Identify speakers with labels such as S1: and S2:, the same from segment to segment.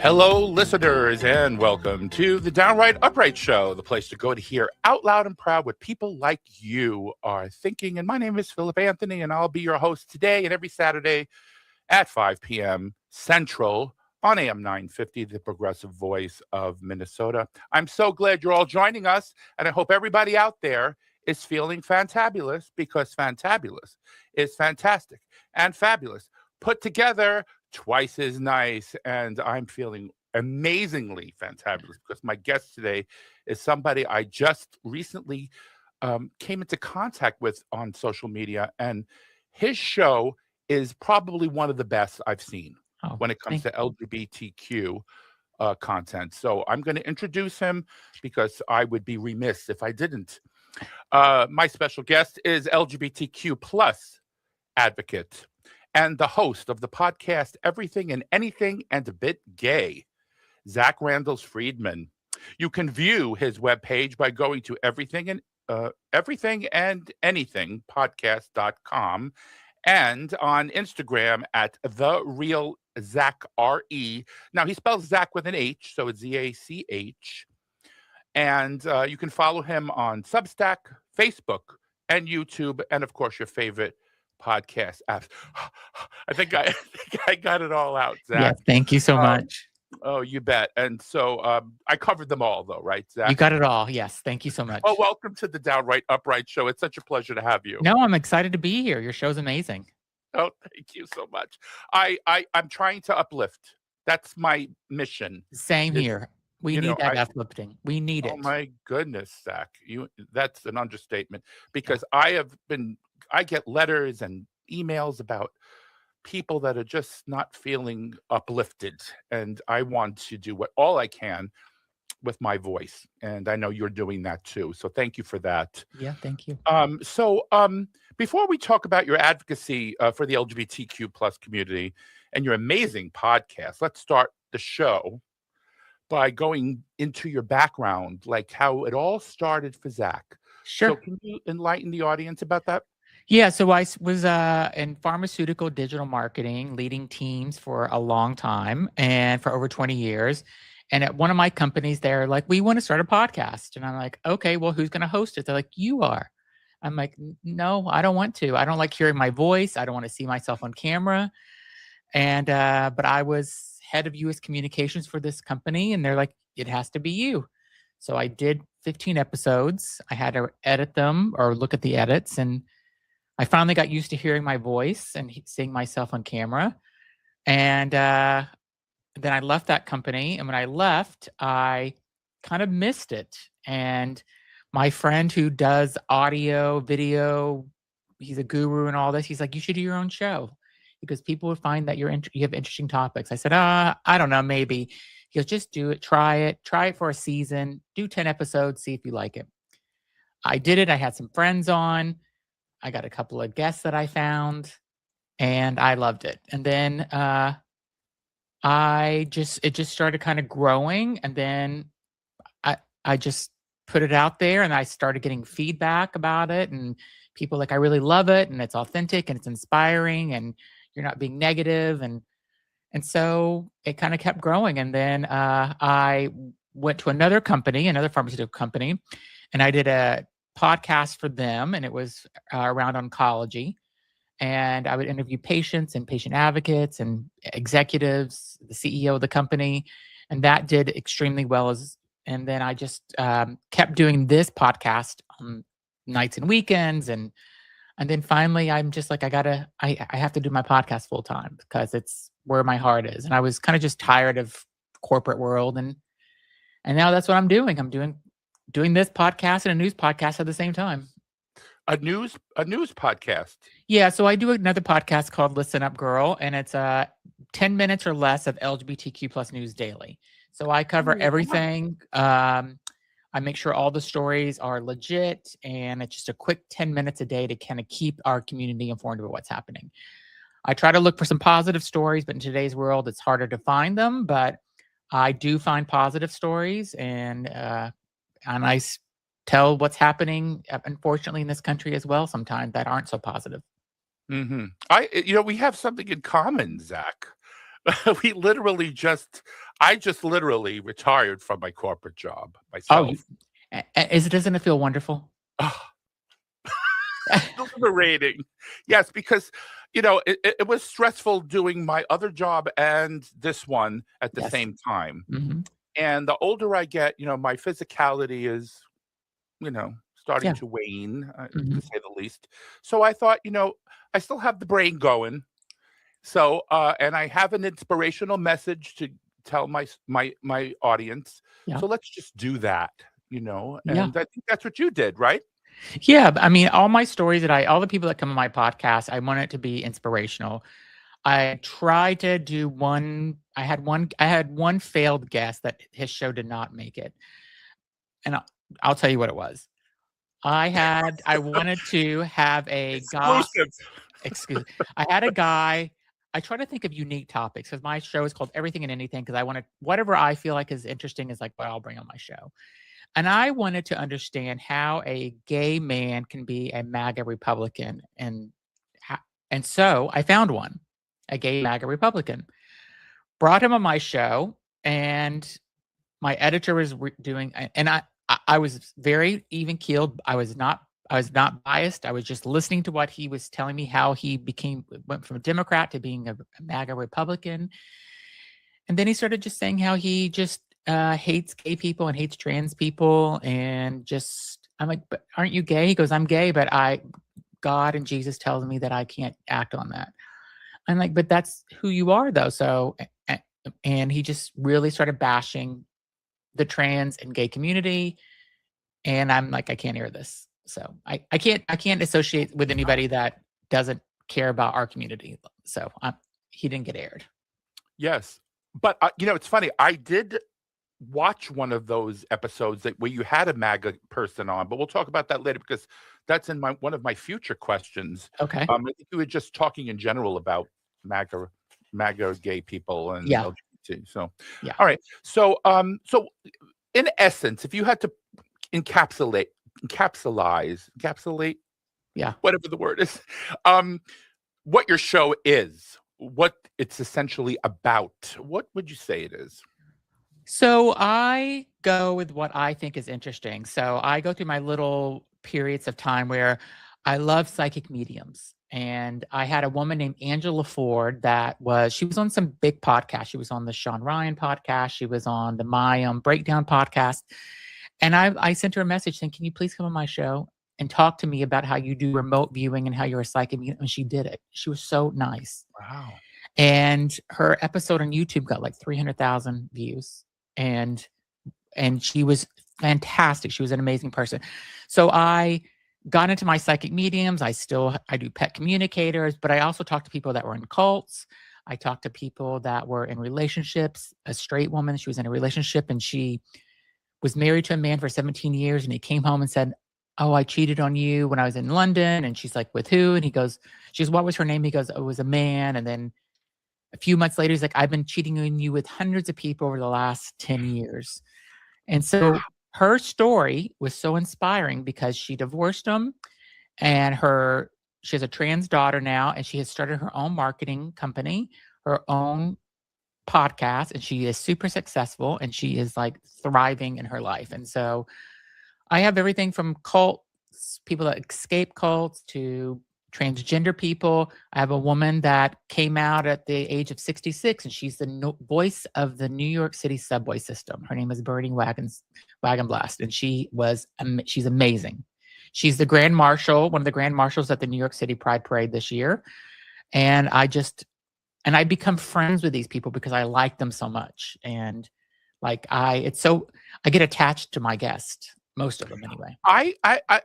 S1: Hello, listeners, and welcome to the Downright Upright Show, the place to go to hear out loud and proud what people like you are thinking. And my name is Philip Anthony, and I'll be your host today and every Saturday at 5 p.m. Central on AM 950, the progressive voice of Minnesota. I'm so glad you're all joining us, and I hope everybody out there is feeling fantabulous, because fantabulous is fantastic and fabulous put together twice as nice. And I'm feeling amazingly fantabulous because my guest today is somebody I just recently came into contact with on social media, and his show is probably one of the best I've seen when it comes to LGBTQ content. So I'm going to introduce him because I would be remiss if I didn't. My special guest is LGBTQ plus advocate and the host of the podcast Everything and Anything and a Bit Gay, Zach Randles Friedman. You can view his webpage by going to everythingandanythingpodcast.com and on Instagram at @TheRealZachRe. Now, he spells Zach with an H, so it's Z-A-C-H. And you can follow him on Substack, Facebook, and YouTube, and of course, your favorite podcast apps. I think I got it all out, Zach.
S2: Yeah, thank you so much.
S1: Oh, you bet. And so I covered them all, though, right, Zach?
S2: You got it all. Yes, thank you so much.
S1: Well, welcome to the Downright Upright Show. It's such a pleasure to have you.
S2: No, I'm excited to be here. Your show's amazing.
S1: Oh, thank you so much. I'm trying to uplift. That's my mission.
S2: Same here. We need that uplifting. We need it.
S1: Oh my goodness, Zach. That's an understatement, because I get letters and emails about people that are just not feeling uplifted, and I want to do all I can with my voice, and I know you're doing that too. So thank you for that.
S2: Yeah, thank you.
S1: Before we talk about your advocacy for the LGBTQ plus community and your amazing podcast, let's start the show by going into your background, like how it all started for Zach.
S2: Sure.
S1: So can you enlighten the audience about that?
S2: Yeah, so I was in pharmaceutical digital marketing, leading teams for a long time and for over 20 years. And at one of my companies, they're like, we want to start a podcast. And I'm like, okay, well, who's going to host it? They're like, you are. I'm like, no, I don't want to. I don't like hearing my voice. I don't want to see myself on camera. And but I was head of US communications for this company, and they're like, it has to be you. So I did 15 episodes. I had to edit them or look at the edits, and I finally got used to hearing my voice and seeing myself on camera. And then I left that company. And when I left, I kind of missed it. And my friend who does audio, video, he's a guru and all this, he's like, you should do your own show, because people would find that you have interesting topics. I said, I don't know, maybe. He goes, just do it, try it for a season, do 10 episodes, see if you like it. I did it. I had some friends on. I got a couple of guests that I found, and I loved it. And then it just started kind of growing. And then I just put it out there, and I started getting feedback about it, and people like, I really love it, and it's authentic, and it's inspiring, and you're not being negative. And so it kind of kept growing. And then I went to another company, another pharmaceutical company, and I did a podcast for them, and it was around oncology. And I would interview patients and patient advocates and executives, the CEO of the company, and that did extremely well. And then I just kept doing this podcast on nights and weekends, and then finally I'm just like, I have to do my podcast full time, because it's where my heart is. And I was kind of just tired of corporate world, and now that's what I'm doing. I'm doing this podcast and a news podcast at the same time.
S1: A news podcast.
S2: Yeah, so I do another podcast called Listen Up Girl, and it's 10 minutes or less of LGBTQ plus news daily. So I cover everything. I make sure all the stories are legit, and it's just a quick 10 minutes a day to kind of keep our community informed about what's happening. I try to look for some positive stories, but in today's world, it's harder to find them. But I do find positive stories, and I tell what's happening, unfortunately, in this country as well, sometimes that aren't so positive.
S1: Mm-hmm. We have something in common, Zach. I just literally retired from my corporate job
S2: Oh,
S1: myself.
S2: doesn't it feel wonderful?
S1: Liberating. Yes, because it was stressful doing my other job and this one at the
S2: Yes.
S1: same time.
S2: Hmm.
S1: And the older I get, my physicality is, starting
S2: Yeah.
S1: to wane,
S2: Hmm.
S1: to say the least. So I thought, I still have the brain going. So, and I have an inspirational message to tell my audience.
S2: Yeah.
S1: So let's just do that,
S2: Yeah.
S1: and I think that's what you did, right?
S2: Yeah. I mean, all my stories all the people that come on my podcast, I want it to be inspirational. I tried to do one. I had one failed guest that his show did not make it, and I'll tell you what it was. I wanted to have a guy.
S1: Exclusive.
S2: Excuse. I had a guy. I try to think of unique topics because my show is called Everything and Anything because I wanted whatever I feel like is interesting is like what I'll bring on my show. And I wanted to understand how a gay man can be a MAGA Republican, and so I found one, a gay MAGA Republican. Brought him on my show, and my editor was doing, and I was very even keeled. I was not biased. I was just listening to what he was telling me, how he went from a Democrat to being a MAGA Republican. And then he started just saying how he just hates gay people and hates trans people. And just, I'm like, but aren't you gay? He goes, I'm gay, but God and Jesus tells me that I can't act on that. I'm like, but that's who you are though. So, and he just really started bashing the trans and gay community. And I'm like, I can't hear this. So I can't associate with anybody that doesn't care about our community. So he didn't get aired.
S1: Yes, but it's funny. I did watch one of those episodes where you had a MAGA person on, but we'll talk about that later because that's in one of my future questions.
S2: Okay.
S1: I think you were just talking in general about MAGA gay people and
S2: Yeah.
S1: LGBT. So,
S2: Yeah.
S1: all right. So, so in essence, if you had to encapsulate,
S2: Yeah.
S1: whatever the word is, what your show is, what it's essentially about, what would you say it is?
S2: So I go with what I think is interesting. So I go through my little periods of time where I love psychic mediums. And I had a woman named Angela Ford she was on some big podcasts. She was on the Sean Ryan podcast. She was on the My Breakdown podcast. And I sent her a message saying, can you please come on my show and talk to me about how you do remote viewing and how you're a psychic medium? And she did it. She was so nice.
S1: Wow.
S2: And her episode on YouTube got like 300,000 views. And she was fantastic. She was an amazing person. So I got into my psychic mediums. I do pet communicators, but I also talked to people that were in cults. I talked to people that were in relationships. A straight woman, she was in a relationship and she was married to a man for 17 years, and he came home and said, oh, I cheated on you when I was in London. And she's like, with who? And she goes, what was her name? He goes, oh, it was a man. And then a few months later, he's like, I've been cheating on you with hundreds of people over the last 10 years. And so her story was so inspiring because she divorced him, and she has a trans daughter now, and she has started her own marketing company, her own podcast, and she is super successful, and she is like thriving in her life. And so I have everything from cults, people that escape cults, to transgender people. I have a woman that came out at the age of 66, and she's the voice of the New York City subway system. Her name is Bernie Wagon Blast, and she's amazing. She's the Grand Marshal, one of the Grand Marshals at the New York City Pride Parade this year. And I become friends with these people because I like them so much. And I get attached to my guest. Most of them, anyway.
S1: I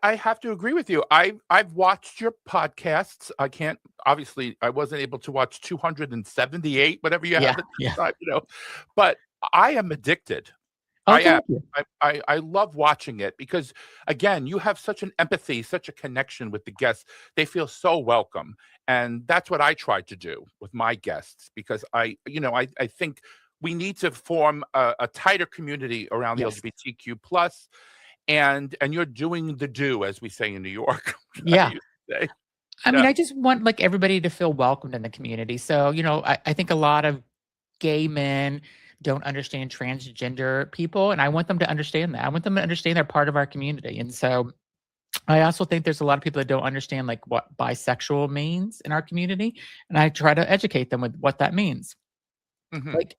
S1: have to agree with you. I've watched your podcasts. I wasn't able to watch 278, whatever you have at the time, but I am addicted.
S2: Oh,
S1: I am.
S2: thank you.
S1: I love watching it because, again, you have such an empathy, such a connection with the guests. They feel so welcome, and that's what I try to do with my guests because I think we need to form a tighter community around the LGBTQ plus. And you're doing the do, as we say in New York.
S2: Yeah. I mean, I just want everybody to feel welcomed in the community. So, I think a lot of gay men don't understand transgender people, and I want them to understand that. I want them to understand they're part of our community. And so I also think there's a lot of people that don't understand like what bisexual means in our community, and I try to educate them with what that means.
S1: Mhm.
S2: Like,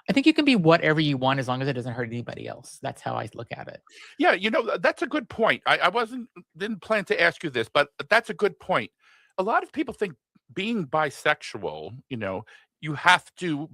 S2: I think you can be whatever you want as long as it doesn't hurt anybody else. That's how I look at it.
S1: Yeah, that's a good point. I didn't plan to ask you this, but that's a good point. A lot of people think being bisexual, you have to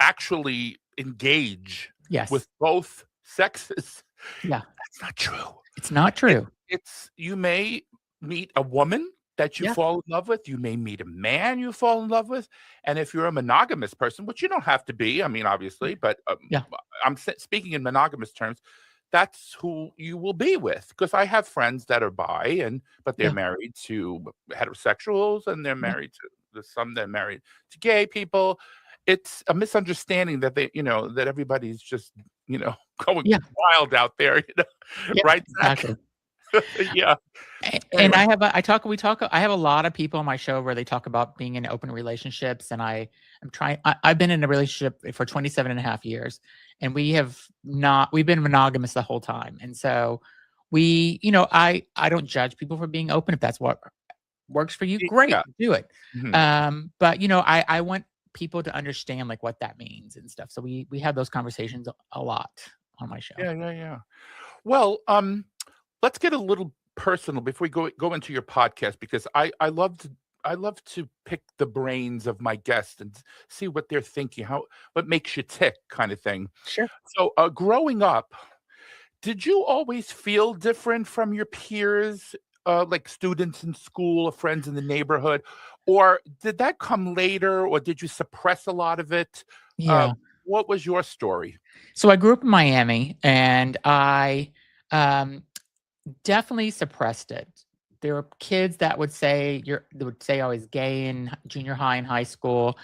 S1: actually engage
S2: Yes.
S1: with both sexes.
S2: Yeah.
S1: That's not true.
S2: It's not
S1: It,
S2: true.
S1: it's you may meet a woman that you
S2: Yeah.
S1: fall in love with. You may meet a man you fall in love with, and if you're a monogamous person, which you don't have to be, I mean, obviously, but
S2: Yeah.
S1: I'm speaking in monogamous terms. That's who you will be with. Because I have friends that are bi, but they're
S2: Yeah.
S1: married to heterosexuals, and they're
S2: Yeah.
S1: married to there's some that are married to gay people. It's a misunderstanding that that everybody's just going
S2: Yeah.
S1: wild out there,
S2: Yeah.
S1: right, Zach?
S2: Exactly.
S1: Yeah.
S2: And
S1: Anyway.
S2: I have a lot of people on my show where they talk about being in open relationships. And I've been in a relationship for 27 and a half years, and we've been monogamous the whole time. And so I don't judge people for being open. If that's what works for you, great,
S1: Yeah.
S2: do it.
S1: Mhm.
S2: But I want people to understand like what that means and stuff. So we have those conversations a lot on my show.
S1: Yeah. Well, let's get a little personal before we go into your podcast, because I love to pick the brains of my guests and see what they're thinking, what makes you tick, kind of thing.
S2: Sure.
S1: So, growing up, did you always feel different from your peers, like students in school or friends in the neighborhood, or did that come later, or did you suppress a lot of it? Uh,
S2: Yeah.
S1: what was your story?
S2: So I grew up in Miami, and I um, definitely suppressed it. There were kids that would say I was gay in junior high and high school.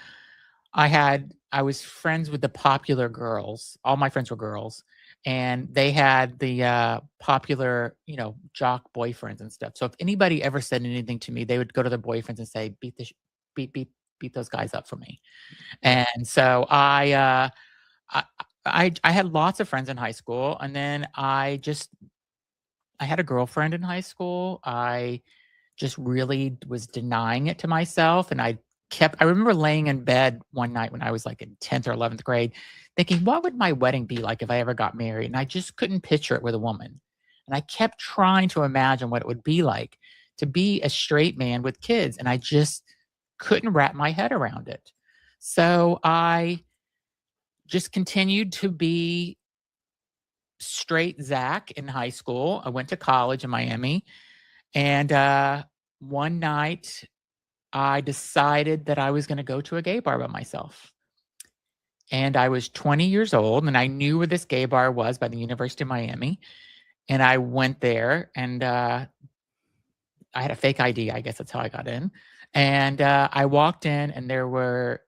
S2: I was friends with the popular girls. All my friends were girls, and they had the popular, jock boyfriends and stuff. So if anybody ever said anything to me, they would go to their boyfriends and say, beat those guys up for me."
S1: Yeah.
S2: And so I I had lots of friends in high school, and then I had a girlfriend in high school. I just really was denying it to myself, and I remember laying in bed one night when I was like in 10th or 11th grade thinking, what would my wedding be like if I ever got married? And I just couldn't picture it with a woman. And I kept trying to imagine what it would be like to be a straight man with kids, and I just couldn't wrap my head around it. So I just continued to be straight Zach in high school. I went to college in Miami, and one night I decided that I was going to go to a gay bar by myself. And I was 20 years old, and I knew where this gay bar was by the University of Miami. And I went there, and I had a fake ID. I guess that's how I got in. And I walked in, and there were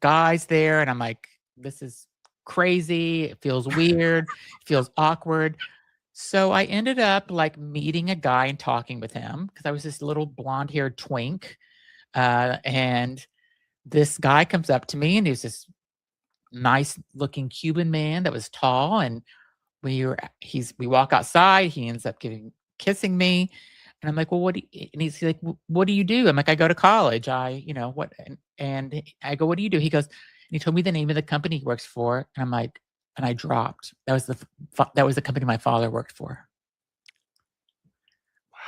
S2: guys there, and I'm like, this is crazy. It feels weird. It feels awkward. So I ended up like meeting a guy and talking with him because I was this little blonde haired twink. And this guy comes up to me, and he was this nice looking Cuban man that was tall. And we walk outside. He ends up kissing me. And I'm like, well, and he's like, what do you do? I'm like, I go to college. What? And I go, what do you do? He goes, and he told me the name of the company he works for. And I'm like, and I dropped. That was the company my father worked for.
S1: Wow.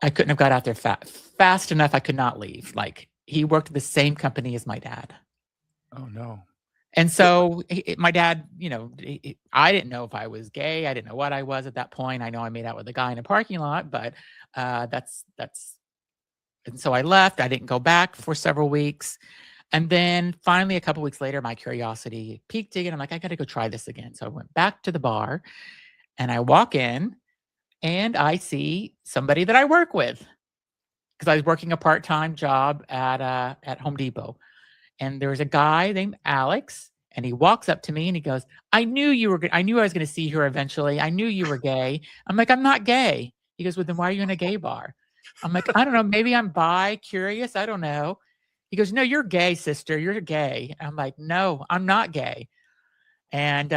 S2: I couldn't have got out there fast enough. I could not leave. Like, he worked at the same company as my dad.
S1: Oh no.
S2: And so my dad, I didn't know if I was gay. I didn't know what I was at that point. I know I made out with a guy in a parking lot, but that's. And so I left. I didn't go back for several weeks. And then finally, a couple weeks later, my curiosity piqued again. I'm like, I got to go try this again. So I went back to the bar, and I walk in, and I see somebody that I work with because I was working a part-time job at Home Depot. And there was a guy named Alex, and he walks up to me and he goes, I knew I was going to see her eventually. I knew you were gay. I'm like, I'm not gay. He goes, well, then why are you in a gay bar? I'm like, I don't know. Maybe I'm bi, curious. I don't know. He goes, "No, you're gay, sister. You're gay." I'm like, "No, I'm not gay." And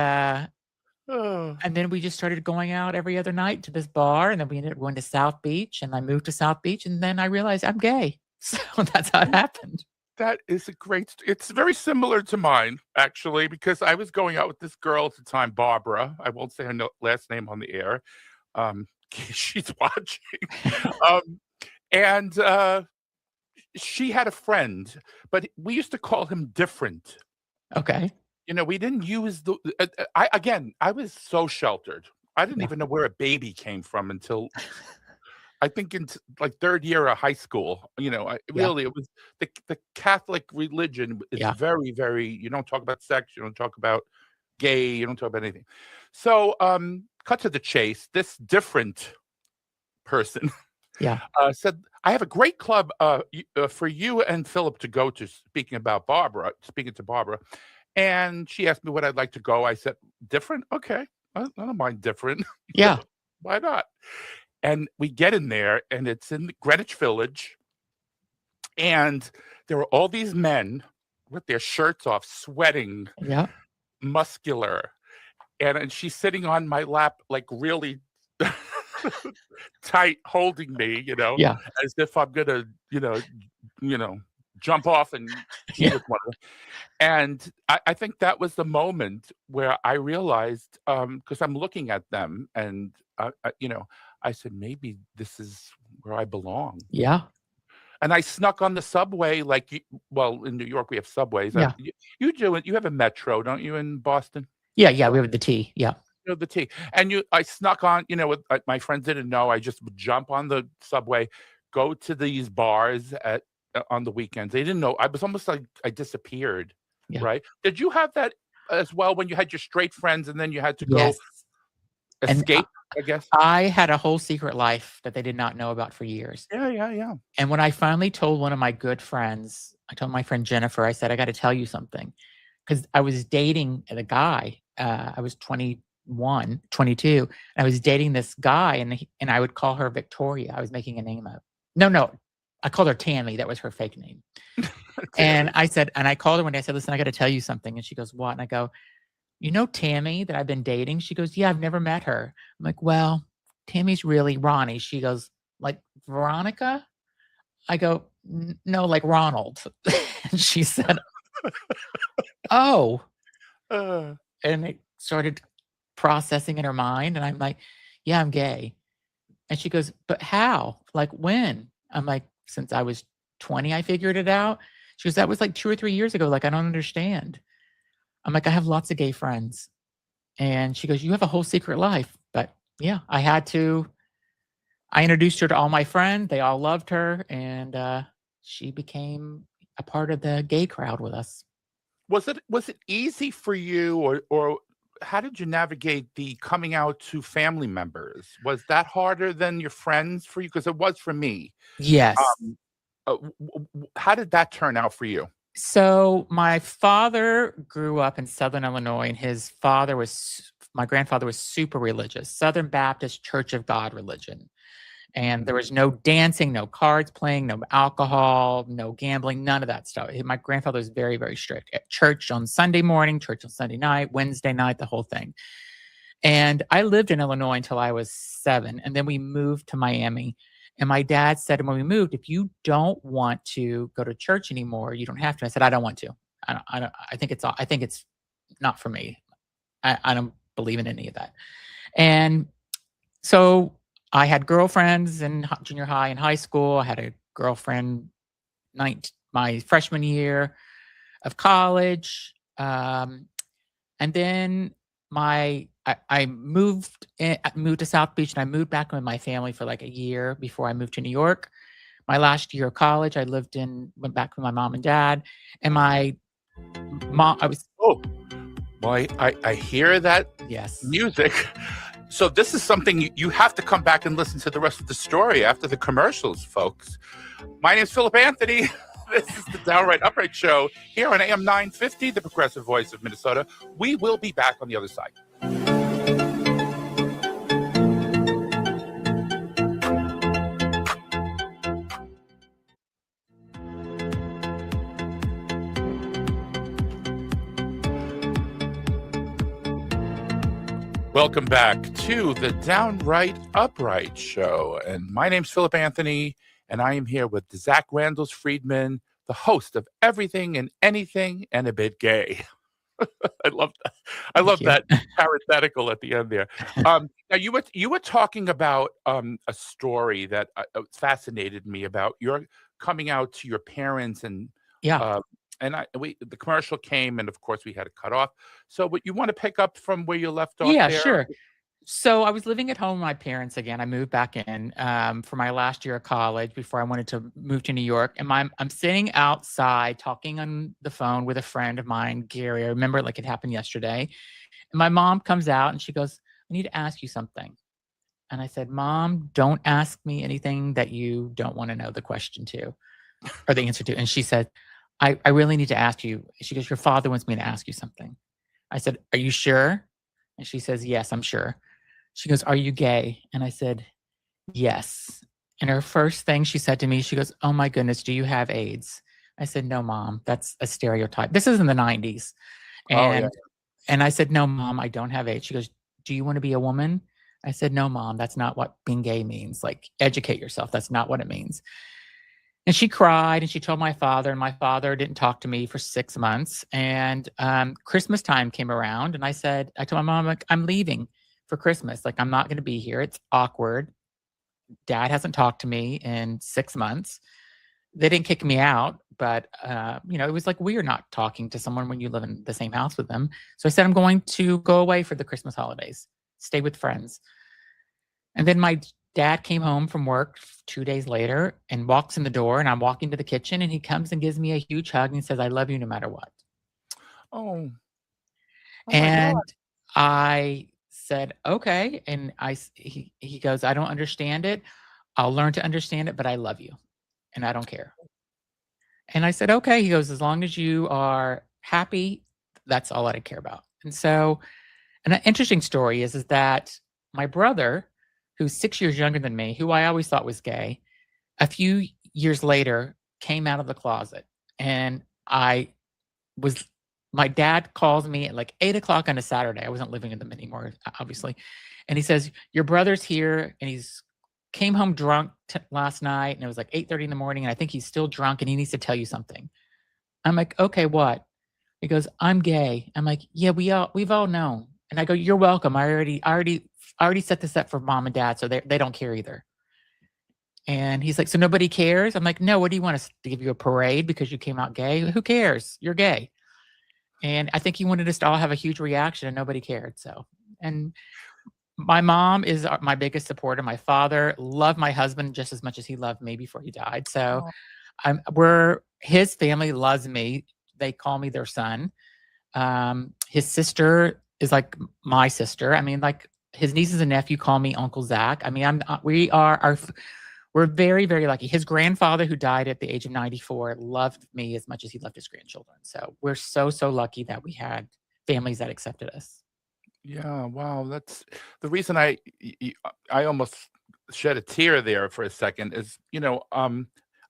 S1: Oh,
S2: and then we just started going out every other night to this bar, and then we ended up going to South Beach, and I moved to South Beach, and then I realized I'm gay. So that's how it happened.
S1: that is a great it's very similar to mine, actually, because I was going out with this girl at the time, Barbara. I won't say her last name on the air. She's watching. Um, and she had a friend, but we used to call him different.
S2: Okay.
S1: We didn't use I was so sheltered. I didn't
S2: Yeah.
S1: even know where a baby came from until I think in like 3rd year of high school.
S2: Yeah.
S1: It was the Catholic religion is
S2: Yeah.
S1: very, very you don't talk about sex, you don't talk about gay, you don't talk about anything. So, cut to the chase, this different person
S2: Yeah.
S1: said, "I have a great club for you and Philip to go to." Speaking to Barbara, and she asked me what I'd like to go. I said, "Different, okay, I don't mind different.
S2: Yeah.
S1: Why not?" And we get in there, and it's in Greenwich Village, and there were all these men with their shirts off, sweating,
S2: Yeah.
S1: muscular, and she's sitting on my lap, like really tight, holding me,
S2: Yeah.
S1: as if I'm gonna, you know, jump off and be
S2: Yeah.
S1: with one of them. And I think that was the moment where I realized, because I'm looking at them, and I said, maybe this is where I belong.
S2: Yeah.
S1: And I snuck on the subway, like, well, in New York we have subways.
S2: Yeah.
S1: You do it. You have a metro, don't you, in Boston?
S2: Yeah. Yeah. We have the T. Yeah.
S1: The T. And I snuck on, with my friends didn't know. I just would jump on the subway, go to these bars on the weekends. They didn't know. I was almost like I disappeared.
S2: Yeah.
S1: Right? Did you have that as well when you had your straight friends and then you had to go
S2: Yes. And
S1: escape? I guess.
S2: I had a whole secret life that they did not know about for years.
S1: Yeah.
S2: And when I finally told one of my good friends, I told my friend Jennifer, I said, I got to tell you something. Because I was dating a guy. I was 21, 22. And I was dating this guy, and I would call her Victoria. I was making a name up. No. I called her Tammy. That was her fake name. And I called her one day. I said, listen, I got to tell you something. And she goes, what? And I go, you know Tammy that I've been dating? She goes, yeah, I've never met her. I'm like, well, Tammy's really Ronnie. She goes, like Veronica? I go, no, like Ronald. And she said, oh.
S1: Uh,
S2: And it started processing in her mind. And I'm like, yeah, I'm gay. And she goes, but how? Like when? I'm like, since I was 20, I figured it out. She goes, that was like 2 or 3 years ago. Like, I don't understand. I'm like, I have lots of gay friends. And she goes, you have a whole secret life. But yeah, I introduced her to all my friends. They all loved her. And she became a part of the gay crowd with us.
S1: was it easy for you, or how did you navigate the coming out to family members? Was that harder than your friends for you? Because it was for me.
S2: Yes.
S1: How did that turn out for you?
S2: So my father grew up in Southern Illinois, and my grandfather was super religious, Southern Baptist Church of God religion. And there was no dancing, no cards playing, no alcohol, no gambling, none of that stuff. My grandfather was very, very strict. At church on Sunday morning, church on Sunday night, Wednesday night, the whole thing. And I lived in Illinois until I was 7. And then we moved to Miami. And my dad said when we moved, if you don't want to go to church anymore, you don't have to. I said, I don't want to. I think it's not for me. I don't believe in any of that. And so I had girlfriends in junior high and high school. I had a girlfriend my freshman year of college. And then I moved to South Beach, and I moved back with my family for like a year before I moved to New York. My last year of college, I went back with my mom and dad, and my mom,
S1: Oh, well, I hear that
S2: yes.
S1: music. So this is something you have to come back and listen to the rest of the story after the commercials, folks. My name is Philip Anthony. This is the Downright Upright Show here on AM 950, the progressive voice of Minnesota. We will be back on the other side. Welcome back to the Downright Upright Show. And my name's Philip Anthony, and I am here with Zach Randles Friedman, the host of Everything and Anything and a Bit Gay. I love that. I love that parenthetical at the end there. Now you were talking about a story that fascinated me about your coming out to your parents, and the commercial came, and of course we had to cut off. So, what you want to pick up from where you left off?
S2: Yeah,
S1: there?
S2: sure. So I was living at home with my parents again. I moved back in for my last year of college before I wanted to move to New York. And I'm sitting outside talking on the phone with a friend of mine, Gary. I remember it like it happened yesterday. And my mom comes out and she goes, "I need to ask you something." And I said, "Mom, don't ask me anything that you don't want to know the question to or the answer to." And she said, I really need to ask you. She goes, "Your father wants me to ask you something." I said, "Are you sure?" And she says, "Yes, I'm sure." She goes, "Are you gay?" And I said, "Yes." And her first thing she said to me, she goes, "Oh my goodness, do you have AIDS?" I said, "No, Mom, that's a stereotype." This is in the 90s. And I said, "No, Mom, I don't have AIDS." She goes, "Do you want to be a woman?" I said, "No, Mom, that's not what being gay means. Like, educate yourself. That's not what it means." And she cried and she told my father, and my father didn't talk to me for 6 months. And Christmas time came around, and I told my mom, like, "I'm leaving for Christmas. Like, I'm not going to be here. It's awkward. Dad hasn't talked to me in 6 months." They didn't kick me out, but it was like weird not talking to someone when you live in the same house with them. So I said, "I'm going to go away for the Christmas holidays, stay with friends." And then my dad came home from work 2 days later and walks in the door, and I'm walking to the kitchen, and he comes and gives me a huge hug and says, "I love you no matter what."
S1: Oh, my God.
S2: And I said, "Okay." And he goes, "I don't understand it. I'll learn to understand it, but I love you and I don't care." And I said, "Okay." He goes, "As long as you are happy, that's all I care about." And so, an interesting story is that my brother, who's 6 years younger than me, who I always thought was gay, a few years later came out of the closet. And was my dad calls me at like 8 o'clock on a Saturday. I wasn't living with them anymore, obviously. And he says, "Your brother's here, and he's came home drunk last night, and it was like 8:30 in the morning, and I think he's still drunk, and he needs to tell you something." I'm like, "Okay, what?" He goes, "I'm gay." I'm like, "Yeah, we've all known." And I go, "You're welcome. I already set this up for mom and dad, so they don't care either." And he's like, "So nobody cares?" I'm like, "No, what do you want us to give you a parade because you came out gay? Who cares? You're gay." And I think he wanted us to all have a huge reaction, and nobody cared. So, and my mom is my biggest supporter. My father loved my husband just as much as he loved me before he died. So, his family loves me. They call me their son. His sister is like my sister. I mean, like his nieces and nephew call me Uncle Zack. I mean, we're very, very lucky. His grandfather, who died at the age of 94, loved me as much as he loved his grandchildren. So we're so, so lucky that we had families that accepted us.
S1: Yeah, wow. That's the reason I almost shed a tear there for a second is,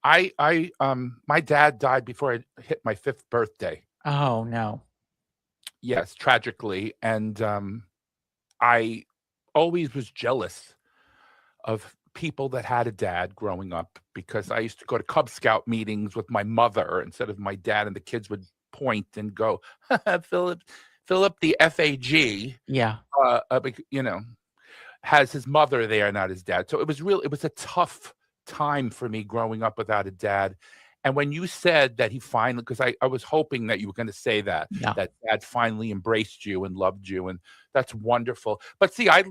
S1: my dad died before I hit my 5th birthday.
S2: Oh, no.
S1: Yes, tragically. And I always was jealous of people that had a dad growing up, because I used to go to Cub Scout meetings with my mother instead of my dad, and the kids would point and go, Philip, the FAG,
S2: Yeah.
S1: has his mother there, not his dad. So it was a tough time for me growing up without a dad. And when you said that he finally, because I was hoping that you were going to say that,
S2: Yeah.
S1: that dad finally embraced you and loved you. And that's wonderful. But see, I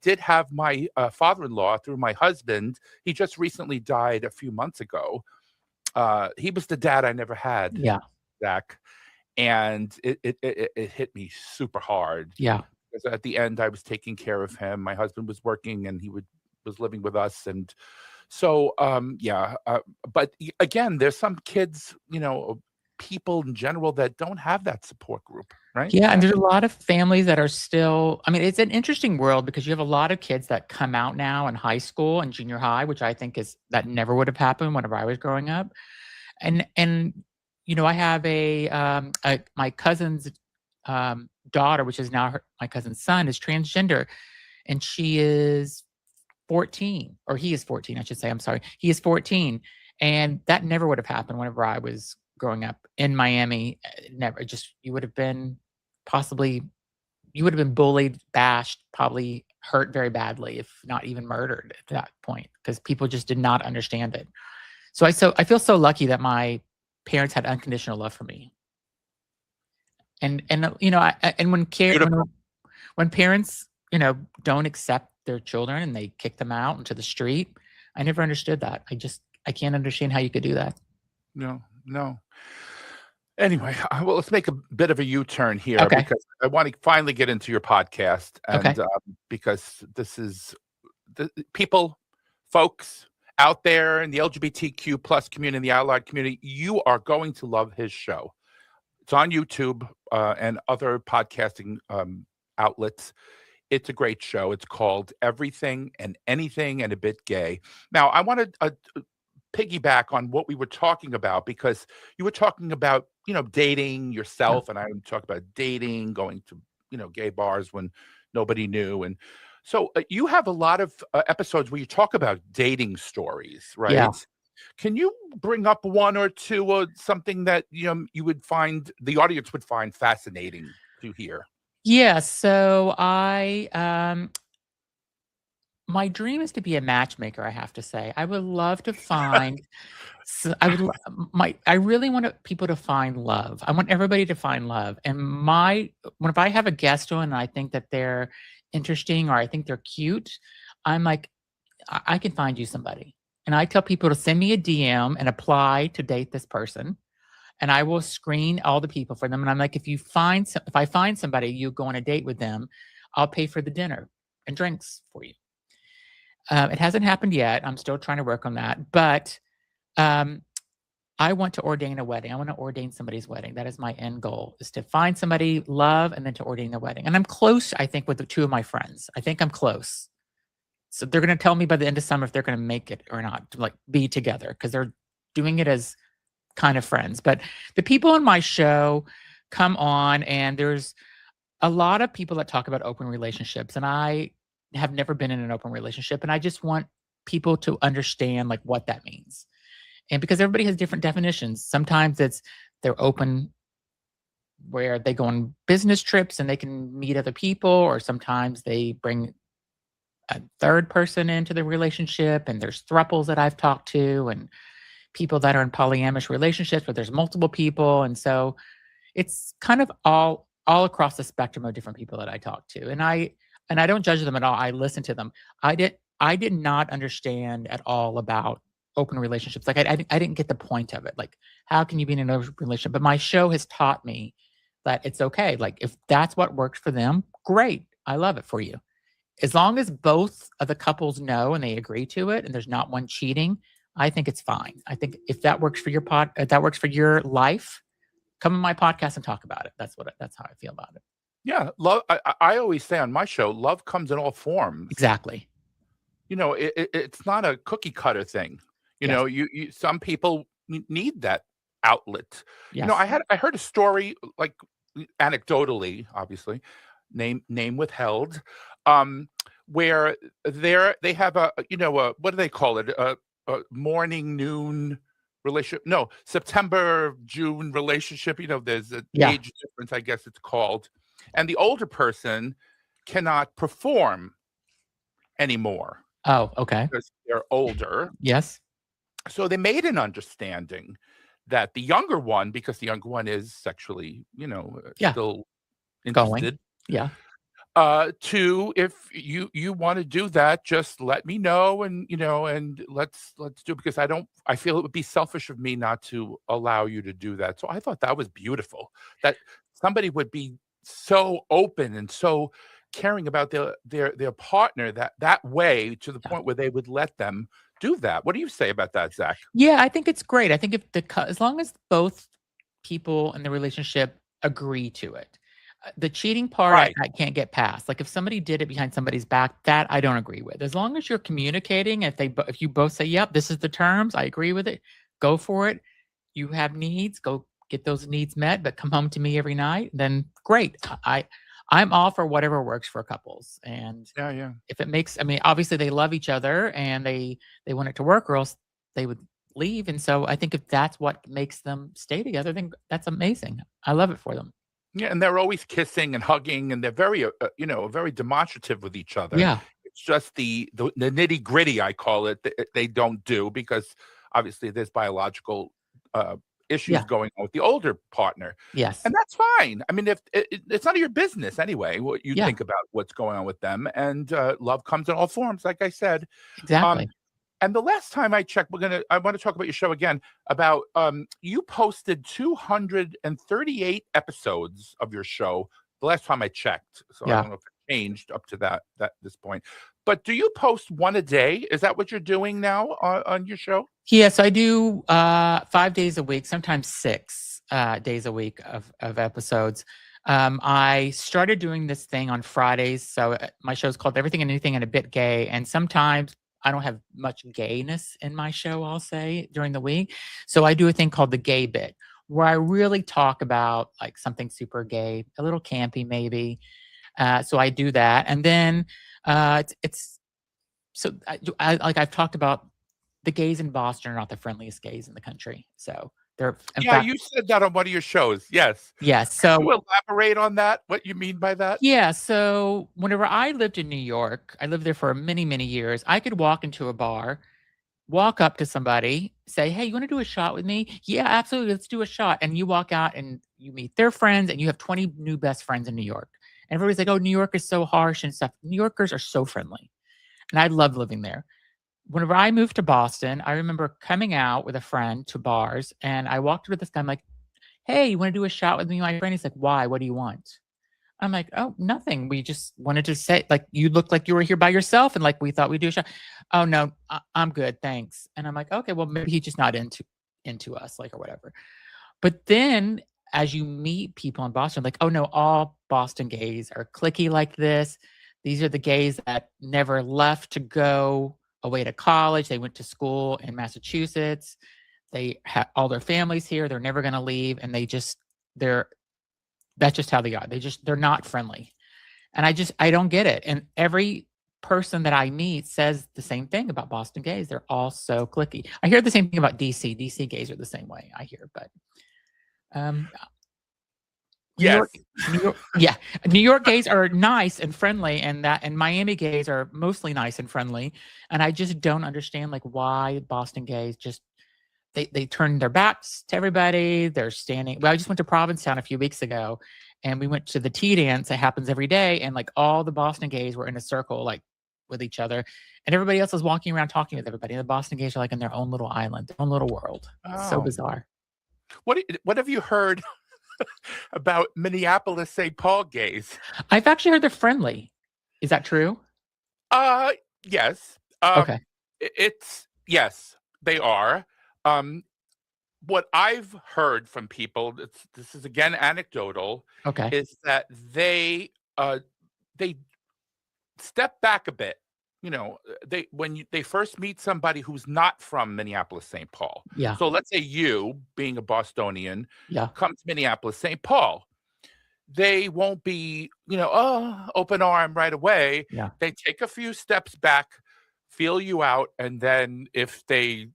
S1: did have my father-in-law through my husband. He just recently died a few months ago. He was the dad I never had,
S2: Yeah.
S1: Zach. And it hit me super hard.
S2: Yeah.
S1: Because at the end, I was taking care of him. My husband was working, and he was living with us. And so, but again, there's some kids, people in general that don't have that support group, right?
S2: Yeah, and there's a lot of families that are still, I mean, it's an interesting world because you have a lot of kids that come out now in high school and junior high, which I think that never would have happened whenever I was growing up. And I have my cousin's daughter, which is now my cousin's son, is transgender, and she is 14, or he is 14, I should say. I'm sorry. He is 14. And that never would have happened whenever I was growing up in Miami. Never. Just, you would have been possibly, you would have been bullied, bashed, probably hurt very badly, if not even murdered at that point, because people just did not understand it. So I feel so lucky that my parents had unconditional love for me. And and when parents, don't accept their children and they kick them out into the street, I never understood that. I can't understand how you could do that.
S1: No. Anyway, well, let's make a bit of a U-turn here
S2: Okay.
S1: because I want to finally get into your podcast, and because this is the people, folks out there in the LGBTQ plus community, the allied community, you are going to love his show. It's on YouTube and other podcasting outlets. It's a great show. It's called Everything and Anything and a Bit Gay. Now, I want to piggyback on what we were talking about, because you were talking about, dating yourself, and I talk about dating, going to, gay bars when nobody knew. And so you have a lot of episodes where you talk about dating stories, right?
S2: Yeah.
S1: Can you bring up one or two, something that, you would find, the audience would find fascinating to hear?
S2: Yeah. So my dream is to be a matchmaker, I have to say. I would love to find I really want people to find love. I want everybody to find love. And if I have a guest on and I think that they're interesting or I think they're cute, I'm like, I can find you somebody. And I tell people to send me a DM and apply to date this person. And I will screen all the people for them. And I'm like, if I find somebody, you go on a date with them, I'll pay for the dinner and drinks for you. It hasn't happened yet. I'm still trying to work on that. But I want to ordain a wedding. I want to ordain somebody's wedding. That is my end goal, is to find somebody, love, and then to ordain their wedding. And I'm close, I think, with the two of my friends. I think I'm close. So they're going to tell me by the end of summer if they're going to make it or not, to be together, because they're doing it as kind of friends. But the people on my show come on, and there's a lot of people that talk about open relationships, and I have never been in an open relationship, and I just want people to understand what that means. And because everybody has different definitions, sometimes they're open where they go on business trips and they can meet other people, or sometimes they bring a third person into the relationship, and there's thruples that I've talked to, and people that are in polyamorous relationships where there's multiple people. And so it's kind of all across the spectrum of different people that I talk to. And I don't judge them at all. I listen to them. I did not understand at all about open relationships. I didn't get the point of it. How can you be in an open relationship? But my show has taught me that it's okay. If that's what works for them, great. I love it for you. As long as both of the couples know and they agree to it, and there's not one cheating, I think it's fine. I think if that works for if that works for your life, come on my podcast and talk about it. That's how I feel about it.
S1: Yeah, love. I always say on my show, love comes in all forms.
S2: Exactly.
S1: It's not a cookie cutter thing.
S2: Yes.
S1: You some people need that outlet.
S2: Yes.
S1: I heard a story, anecdotally, obviously, name withheld, where they have a what do they call it? A morning, noon relationship. No, September, June relationship. There's an age difference, I guess it's called. And the older person cannot perform anymore.
S2: Oh, okay.
S1: Because they're older.
S2: Yes.
S1: So they made an understanding that the younger one, because the younger one is sexually, still interested.
S2: Yeah.
S1: To, if you want to do that, just let me know, and and let's do it, because I feel it would be selfish of me not to allow you to do that. So I thought that was beautiful, that somebody would be so open and so caring about their partner that way, to the point where they would let them do that. What do you say about that, Zach?
S2: Yeah, I think it's great. I think as long as both people in the relationship agree to it. The cheating part,
S1: Right.
S2: I can't get past. If somebody did it behind somebody's back, that I don't agree with. As long as you're communicating, if you both say, "Yep, this is the terms, I agree with it," go for it. You have needs, go get those needs met, but come home to me every night, then great. I'm all for whatever works for couples. And
S1: Yeah.
S2: if it makes, I mean, obviously they love each other and they want it to work, or else they would leave. And so I think if that's what makes them stay together, then that's amazing. I love it for them.
S1: Yeah, and they're always kissing and hugging, and they're very, very demonstrative with each other.
S2: Yeah.
S1: It's just the nitty gritty, I call it, they don't do because obviously there's biological issues
S2: Yeah.
S1: going on with the older partner,
S2: Yes.
S1: and that's fine. I mean, if it's none of your business anyway, what you
S2: Yeah.
S1: think about what's going on with them, and love comes in all forms, like I said. Um,
S2: Exactly.
S1: and the last time I checked, I want to talk about your show again about you posted 238 episodes of your show the last time I checked. So I
S2: Yeah.
S1: don't know if it changed up to that this point. But do you post one a day? Is that what you're doing now on your show?
S2: Yes, I do 5 days a week, sometimes 6 days a week of episodes. I started doing this thing on Fridays. So my show is called Everything and Anything and a Bit Gay. And sometimes I don't have much gayness in my show, I'll say, during the week. So I do a thing called the Gay Bit, where I really talk about like something super gay, a little campy maybe. So I do that. And then it's so I've talked about the gays in Boston are not the friendliest gays in the country. So they're, in
S1: Yeah,
S2: fact,
S1: you said that on one of your shows. Yes.
S2: yes.
S1: Can
S2: So
S1: you elaborate on that? What you mean by that?
S2: yeah. So whenever I lived in New York, I lived there for many, many years. I could walk into a bar, walk up to somebody, say, "Hey, you want to do a shot with me?" "Yeah, absolutely. Let's do a shot." And you walk out and you meet their friends, and you have 20 new best friends in New York. And everybody's like, "Oh, New York is so harsh and stuff." New Yorkers are so friendly, and I love living there. Whenever I moved to Boston, I remember coming out with a friend to bars, and I walked with this guy. I'm like, "Hey, you want to do a shot with me, my friend?" He's like, "Why? What do you want?" I'm like, "Oh, nothing. We just wanted to say, like, you looked like you were here by yourself, and like we thought we'd do a shot." "Oh no, I'm good, thanks." And I'm like, "Okay, well maybe he's just not into us, like, or whatever." But then as you meet people in Boston, like, "Oh no, all Boston gays are cliquey like this. These are the gays that never left to go away to college. They went to school in Massachusetts. They have all their families here. They're never going to leave, and they're that's just how they are. They're not friendly." And I don't get it. And every person that I meet says the same thing about Boston gays. They're all so cliquey. I hear the same thing about DC. DC gays are the same way, I hear, but um New
S1: Yes.
S2: York, New York, yeah. New York gays are nice and friendly, and Miami gays are mostly nice and friendly. And I just don't understand like why Boston gays just they turn their backs to everybody. They're standing. Well, I just went to Provincetown a few weeks ago, and we went to the tea dance. It happens every day, and like all the Boston gays were in a circle, like with each other, and everybody else was walking around talking with everybody. And the Boston gays are like in their own little island, their own little world. It's so
S1: Oh.
S2: bizarre.
S1: What have you heard about Minneapolis St. Paul gays?
S2: I've actually heard they're friendly. Is that true?
S1: Uh, yes.
S2: Okay.
S1: It's yes, they are. Um, what I've heard from people, this is again anecdotal,
S2: Okay.
S1: is that they step back a bit. They first meet somebody who's not from Minneapolis St. Paul.
S2: Yeah.
S1: So let's say you, being a Bostonian,
S2: Yeah.
S1: come to Minneapolis St. Paul. They won't be, open arm right away.
S2: Yeah.
S1: They take a few steps back, feel you out, and then if they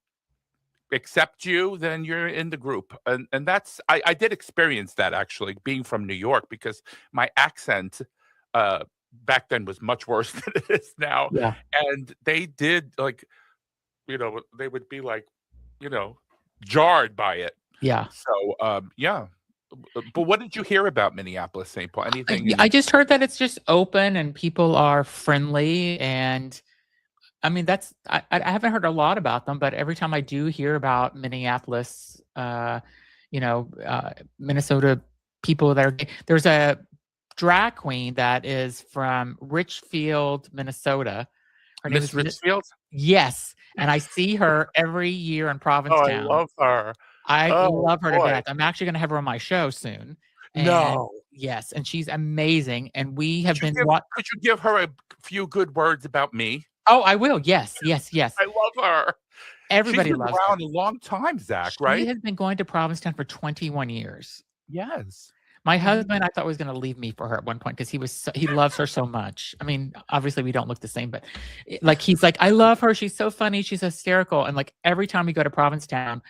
S1: accept you, then you're in the group. And that's I did experience that actually, being from New York, because my accent back then was much worse than it is now.
S2: Yeah.
S1: And they did like, they would be like, jarred by it.
S2: Yeah.
S1: So yeah. But what did you hear about Minneapolis St. Paul? Anything?
S2: I just heard that it's just open and people are friendly. And I mean, I haven't heard a lot about them, but every time I do hear about Minneapolis, Minnesota people that are gay, there's a drag queen that is from Richfield, Minnesota. Her name
S1: Miss
S2: is
S1: Richfield?
S2: Yes. And I see her every year in
S1: Oh, I
S2: Provincetown.
S1: love her.
S2: I
S1: Oh,
S2: love her to
S1: boy.
S2: death. I'm actually going to have her on my show soon. And
S1: No.
S2: yes, and she's amazing. And we have been
S1: Could you give her a few good words about me?
S2: Oh, I will. Yes.
S1: I love her.
S2: Everybody
S1: She's been
S2: loves her.
S1: around a long time, Zach,
S2: She
S1: right?
S2: has been going to Provincetown for 21 years.
S1: Yes.
S2: My husband, I thought, was going to leave me for her at one point because he loves her so much. I mean, obviously we don't look the same, but like he's like, I love her. She's so funny. She's hysterical. And like every time we go to Provincetown,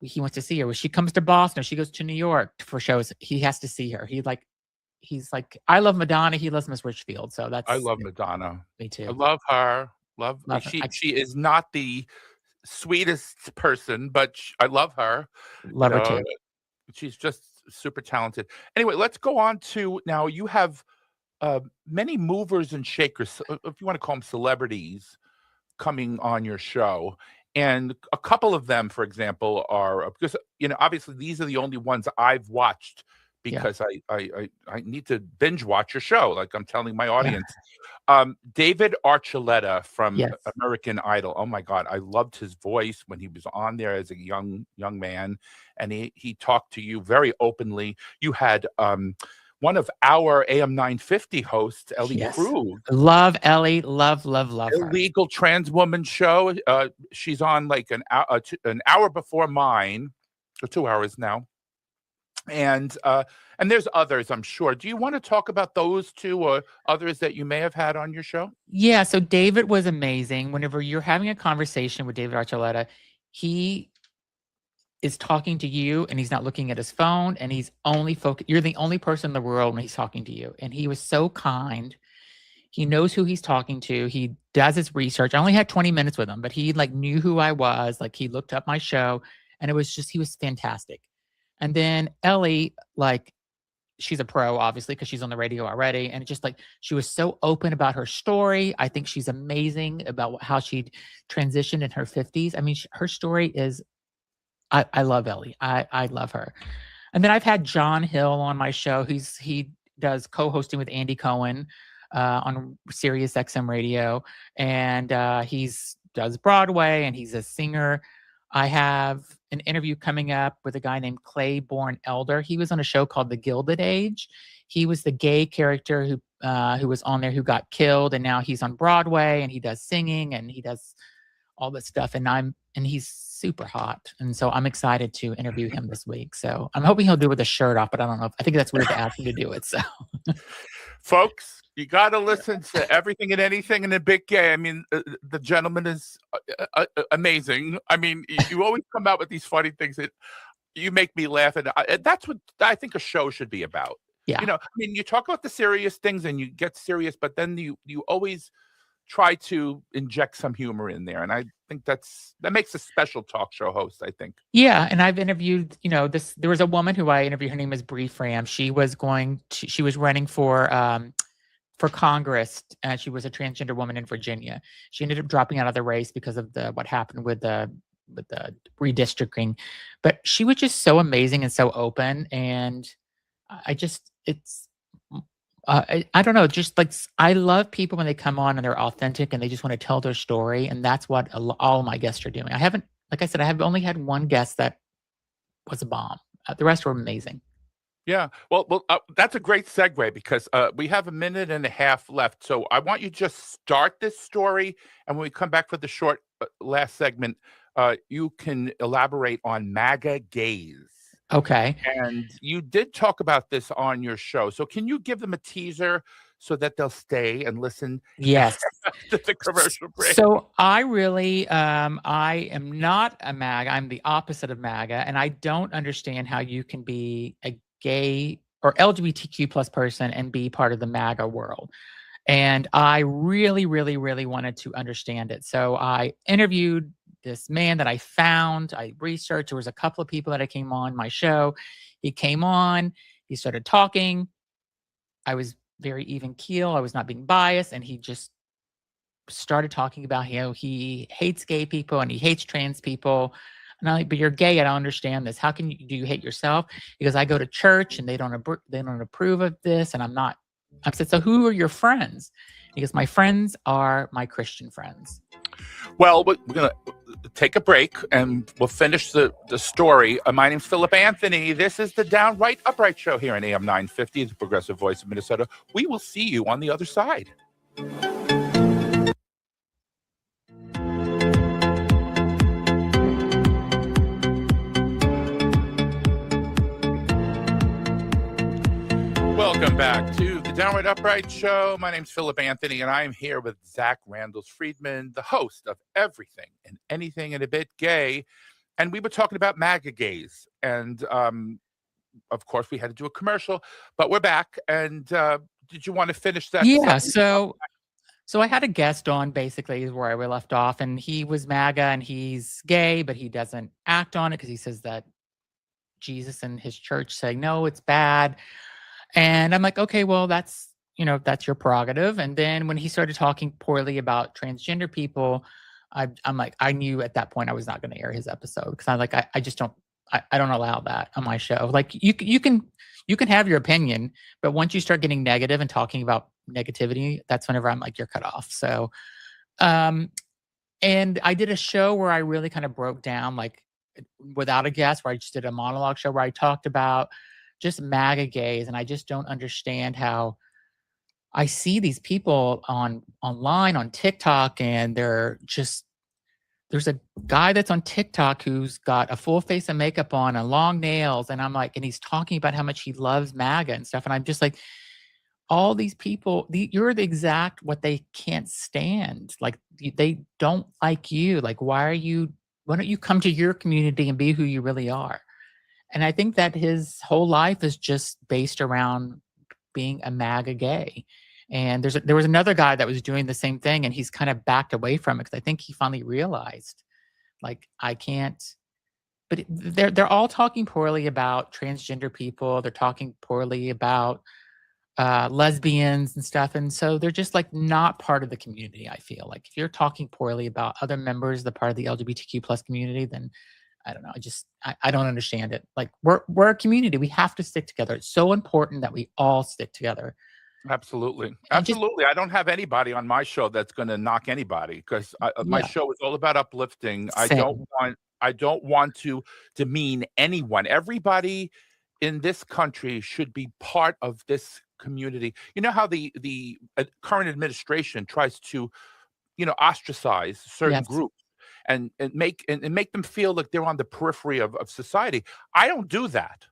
S2: he wants to see her. When she comes to Boston, she goes to New York for shows. He has to see her. He's like, I love Madonna. He loves Miss Richfield. So
S1: I
S2: that's
S1: love Madonna.
S2: me
S1: I
S2: too.
S1: love her. Love
S2: Love her.
S1: she is not the sweetest person, but I love her. You
S2: Love her
S1: know,
S2: too.
S1: she's just super talented. Anyway, let's go on to now. You have many movers and shakers, if you want to call them celebrities, coming on your show. And a couple of them, for example, are because obviously these are the only ones I've watched
S2: Yeah.
S1: because I need to binge watch your show, like I'm telling my
S2: Yeah.
S1: audience. David Archuleta from
S2: Yes.
S1: American Idol. Oh my God, I loved his voice when he was on there as a young man, and he talked to you very openly. You had one of our AM 950 hosts, Ellie
S2: Yes.
S1: Krug.
S2: Love Ellie. Love her.
S1: Illegal trans woman show. She's on like an hour before mine, or 2 hours now. And there's others, I'm sure. Do you want to talk about those two or others that you may have had on your show?
S2: Yeah, so David was amazing. Whenever you're having a conversation with David Archuleta, he is talking to you and he's not looking at his phone and he's only focused. You're the only person in the world when he's talking to you. And he was so kind. He knows who he's talking to. He does his research. I only had 20 minutes with him, but he like knew who I was. Like he looked up my show and it was just, he was fantastic. And then Ellie, like, she's a pro, obviously, because she's on the radio already. And just like, she was so open about her story. I think she's amazing about how she transitioned in her 50s. I mean, her story is, I love Ellie. I love her. And then I've had John Hill on my show. He does co-hosting with Andy Cohen on Sirius XM radio. And he's does Broadway and he's a singer. I have an interview coming up with a guy named Claiborne Elder. He was on a show called The Gilded Age. He was the gay character who was on there who got killed, and now he's on Broadway and he does singing and he does all this stuff. And he's super hot, and so I'm excited to interview him this week. So I'm hoping he'll do it with a shirt off, but I don't know. I think that's weird to ask him to do it. So,
S1: folks, you got to listen to Everything and Anything in a Big Gay. I mean, the gentleman is amazing. I mean, you always come out with these funny things that you make me laugh, and that's what I think a show should be about.
S2: yeah.
S1: I mean, you talk about the serious things and you get serious, but then you always try to inject some humor in there, and I think that makes a special talk show host, I think.
S2: Yeah, and I've interviewed, there was a woman who I interviewed. Her name is Bree Fram. She was running for Congress, and she was a transgender woman in Virginia. She ended up dropping out of the race because of what happened with the redistricting. But she was just so amazing and so open, and I don't know, just like I love people when they come on and they're authentic and they just want to tell their story, and that's what all my guests are doing. Like I said, I have only had one guest that was a bomb. The rest were amazing.
S1: Yeah, well, that's a great segue because we have a minute and a half left. So I want you to just start this story, and when we come back for the short last segment, you can elaborate on MAGA gays.
S2: Okay.
S1: And you did talk about this on your show. So can you give them a teaser so that they'll stay and listen?
S2: Yes.
S1: To the commercial break.
S2: So I really, I am not a MAGA. I'm the opposite of MAGA. And I don't understand how you can be a gay or LGBTQ plus person and be part of the MAGA world. And I really, really, really wanted to understand it. So I interviewed this man that I found. I researched. There was a couple of people that I came on my show. He came on. He started talking. I was very even keel. I was not being biased. And he just started talking about how he hates gay people and he hates trans people. And I'm like, but you're gay. I don't understand this. How can do you hate yourself? Because I go to church and they don't approve of this. And I'm not. I said, so who are your friends? Because my friends are my Christian friends.
S1: Well, we're going to take a break and we'll finish the story. My name's Philip Anthony. This is the Downright Upright Show here on AM 950, the progressive voice of Minnesota. We will see you on the other side. Welcome back to the Downright Upright Show. My name's Philip Anthony, and I'm here with Zach Randles Friedman, the host of Everything and Anything and a Bit Gay. And we were talking about MAGA gays. And of course, we had to do a commercial, but we're back. And did you want to finish that?
S2: Yeah. So I had a guest on basically where we left off, and he was MAGA and he's gay, but he doesn't act on it because he says that Jesus and his church say, no, it's bad. And I'm like, okay, well, that's your prerogative. And then when he started talking poorly about transgender people, I'm like, I knew at that point I was not going to air his episode because I'm like, I just don't, I don't allow that on my show. Like you can have your opinion, but once you start getting negative and talking about negativity, that's whenever I'm like, you're cut off. So, and I did a show where I really kind of broke down, like without a guest, where I just did a monologue show where I talked about just MAGA gays. And I just don't understand how I see these people online on TikTok, and there's a guy that's on TikTok who's got a full face of makeup on and long nails. And I'm like, and he's talking about how much he loves MAGA and stuff. And I'm just like, all these people, you're the exact what they can't stand. Like they don't like you. Like, why don't you come to your community and be who you really are? And I think that his whole life is just based around being a MAGA gay. And there was another guy that was doing the same thing, and he's kind of backed away from it because I think he finally realized, like, I can't. But they're all talking poorly about transgender people. They're talking poorly about lesbians and stuff, and so they're just like not part of the community. I feel like if you're talking poorly about other members, the part of the LGBTQ plus community, then I don't know. I don't understand it. Like we're a community. We have to stick together. It's so important that we all stick together.
S1: Absolutely. Absolutely. I don't have anybody on my show that's going to knock anybody because my show is all about uplifting.
S2: Same.
S1: I don't want to demean anyone. Everybody in this country should be part of this community. You know how the current administration tries to, ostracize certain groups and make them feel like they're on the periphery of society. I don't do that.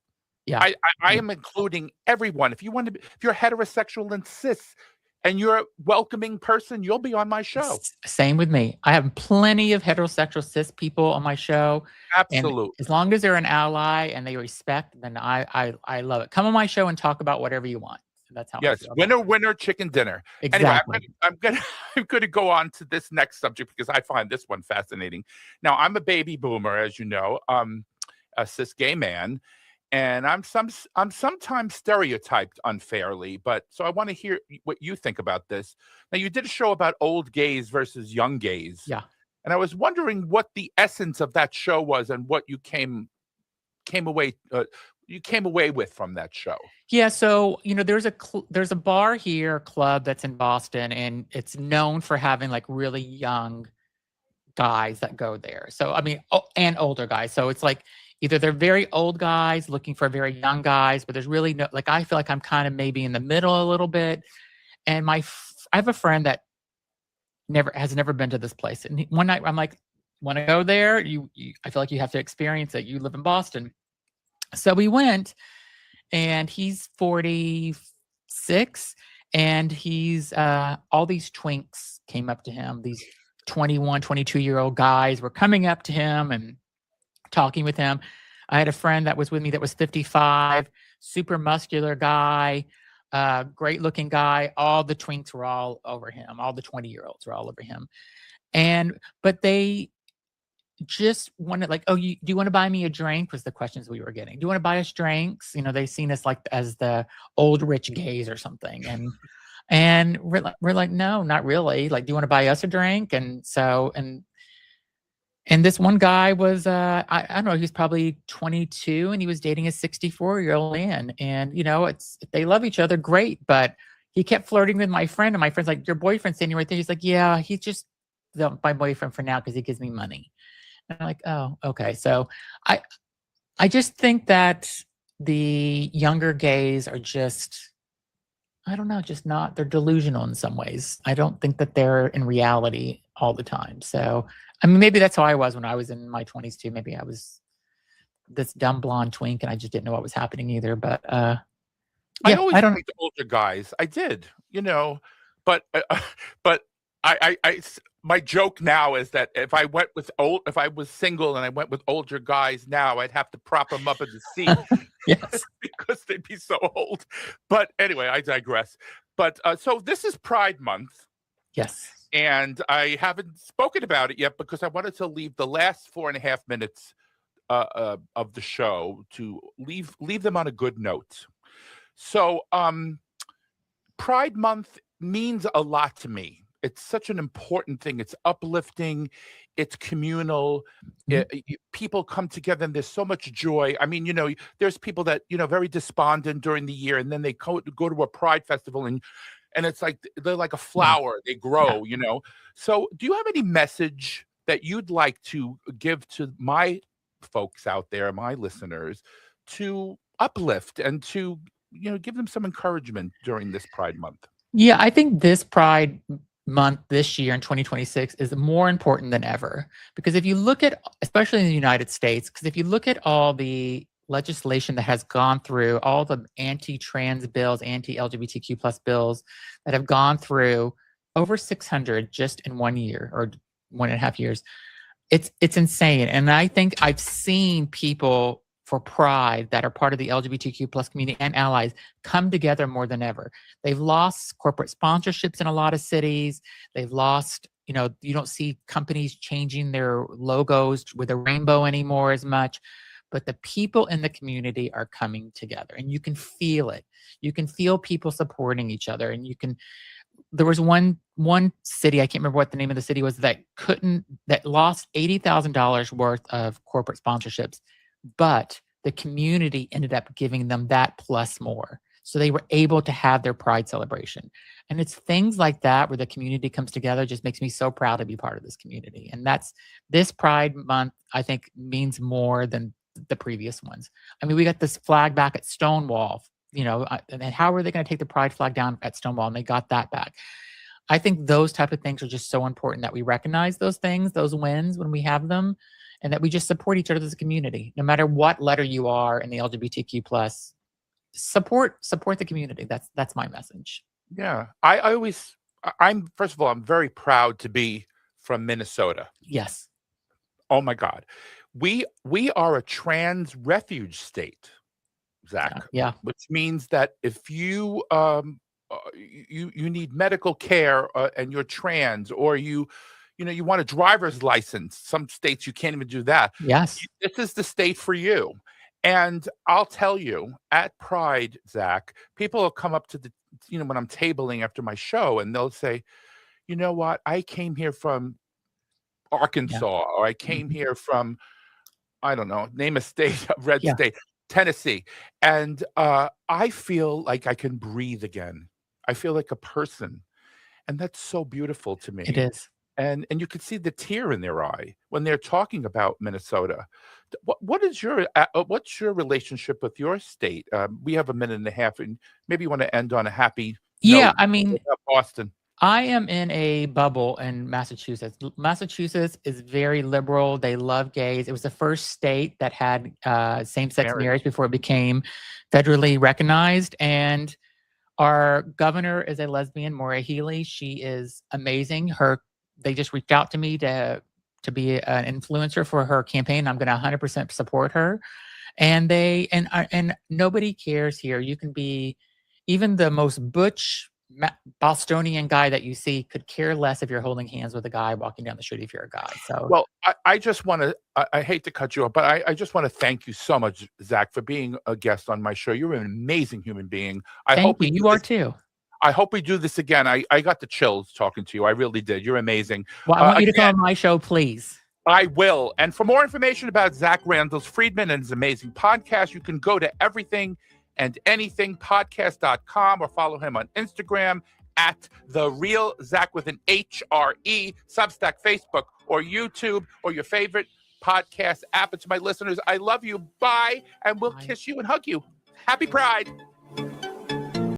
S2: Yeah.
S1: I am including everyone. If you're heterosexual and cis and you're a welcoming person, you'll be on my show.
S2: Same with me. I have plenty of heterosexual cis people on my show.
S1: Absolutely.
S2: And as long as they're an ally and they respect, then I love it. Come on my show and talk about whatever you want. That's how.
S1: Yes, winner, chicken dinner.
S2: Exactly.
S1: Anyway, I'm gonna go on to this next subject because I find this one fascinating. Now, I'm a baby boomer, as you know, a cis gay man. And I'm sometimes stereotyped unfairly, but so I want to hear what you think about this. Now, you did a show about old gays versus young gays.
S2: Yeah.
S1: And I was wondering what the essence of that show was and what you came away with from that show.
S2: Yeah, so there's a bar here, club that's in Boston, and it's known for having like really young guys that go there. So I mean, and older guys. So it's like either they're very old guys looking for very young guys, but there's really no, like, I feel like I'm kind of maybe in the middle a little bit. And I have a friend that has never been to this place. And one night I'm like, want to go there? I feel like you have to experience it. You live in Boston. So we went, and he's 46, and he's, all these twinks came up to him. These 21, 22-year-old guys were coming up to him and talking with him. I had a friend that was with me that was 55, super muscular guy, great looking guy. All the twinks were all over him. All the 20-year-olds were all over him. But they just wanted, like, do you want to buy me a drink? Was the questions we were getting. Do you want to buy us drinks? They seen us like as the old rich gays or something. And we're like, no, not really. Like, do you want to buy us a drink? And so, and this one guy was, I don't know, he was probably 22, and he was dating a 64-year-old man. And, they love each other, great. But he kept flirting with my friend, and my friend's like, your boyfriend's standing right there. He's like, yeah, he's just my boyfriend for now because he gives me money. And I'm like, oh, okay. So I just think that the younger gays are just, I don't know, just not, they're delusional in some ways. I don't think that they're in reality all the time. So, I mean, maybe that's how I was when I was in my 20s too. Maybe I was this dumb blonde twink and I just didn't know what was happening either. But
S1: I
S2: Yeah,
S1: always
S2: I don't.
S1: liked older guys. I did, but but my joke now is that if I was single and I went with older guys now, I'd have to prop them up in the seat
S2: Yes.
S1: because they'd be so old. But anyway, I digress. But so this is Pride Month.
S2: Yes.
S1: And I haven't spoken about it yet because I wanted to leave the last 4.5 minutes of the show to leave them on a good note. So, Pride Month means a lot to me. It's such an important thing. It's uplifting. It's communal.
S2: Mhm.
S1: People come together and there's so much joy. I mean, there's people that, very despondent during the year, and then they go to a Pride festival and it's like they're like a
S2: Yeah.
S1: flower. They grow. So do you have any message that you'd like to give to my folks out there, my listeners, to uplift and to give them some encouragement during this Pride Month?
S2: Yeah, I think this Pride Month this year in 2026 is more important than ever because if you look at, especially in the United States, because if you look at all the legislation that has gone through, all the anti-trans bills, anti-LGBTQ plus bills that have gone through, over 600 just in 1 year or 1.5 years, it's insane. And I think I've seen people for Pride that are part of the LGBTQ plus community and allies come together more than ever. They've lost corporate sponsorships in a lot of cities. They've lost, you don't see companies changing their logos with a rainbow anymore as much. But the people in the community are coming together and you can feel it. You can feel people supporting each other. And there was one city, I can't remember what the name of the city was, that lost $80,000 worth of corporate sponsorships, but the community ended up giving them that plus more. So they were able to have their Pride celebration. And it's things like that where the community comes together just makes me so proud to be part of this community. And this Pride Month, I think, means more than the previous ones. I mean, we got this flag back at Stonewall, and how are they going to take the Pride flag down at Stonewall? And they got that back. I think those type of things are just so important that we recognize those things, those wins when we have them, and that we just support each other as a community, no matter what letter you are in the LGBTQ plus. Support the community. That's my message.
S1: Yeah, I'm first of all, I'm very proud to be from Minnesota.
S2: Yes.
S1: Oh my God, we are a trans refuge state, Zach.
S2: Yeah.
S1: Which means that if you you need medical care and you're trans, or you want a driver's license, some states you can't even do that.
S2: Yes.
S1: This is the state for you. And I'll tell you, at Pride, Zach, people will come up to when I'm tabling after my show, and they'll say, you know what, I came here from Arkansas, or I came here from, I don't know, name a state, a red state, Tennessee. And I feel like I can breathe again. I feel like a person. And that's so beautiful to me.
S2: It is.
S1: And you could see the tear in their eye when they're talking about Minnesota. What's your relationship with your state? We have a minute and a half, and maybe you want to end on a happy note.
S2: I mean,
S1: Boston.
S2: I am in a bubble in Massachusetts. Massachusetts is very liberal. They love gays. It was the first state that had same-sex marriage before it became federally recognized. And our governor is a lesbian, Maura Healey. She is amazing. They just reached out to me to be an influencer for her campaign. I'm going to 100% support her. And and nobody cares here. You can be even the most butch Bostonian guy that you see could care less if you're holding hands with a guy walking down the street if you're a guy. So,
S1: well, I just want to, I hate to cut you off, but I just want to thank you so much, Zach, for being a guest on my show. You're an amazing human being.
S2: Thank you. You are too.
S1: I hope we do this again. I got the chills talking to you. I really did. You're amazing.
S2: Well, I want you to come on my show, please.
S1: I will. And for more information about Zach Randles Friedman and his amazing podcast, you can go to everythingandanythingpodcast.com or follow him on Instagram at The Real Zach with an HRE, Substack, Facebook, or YouTube, or your favorite podcast app. And to my listeners, I love you. Bye. And we'll kiss you and hug you. Happy Pride.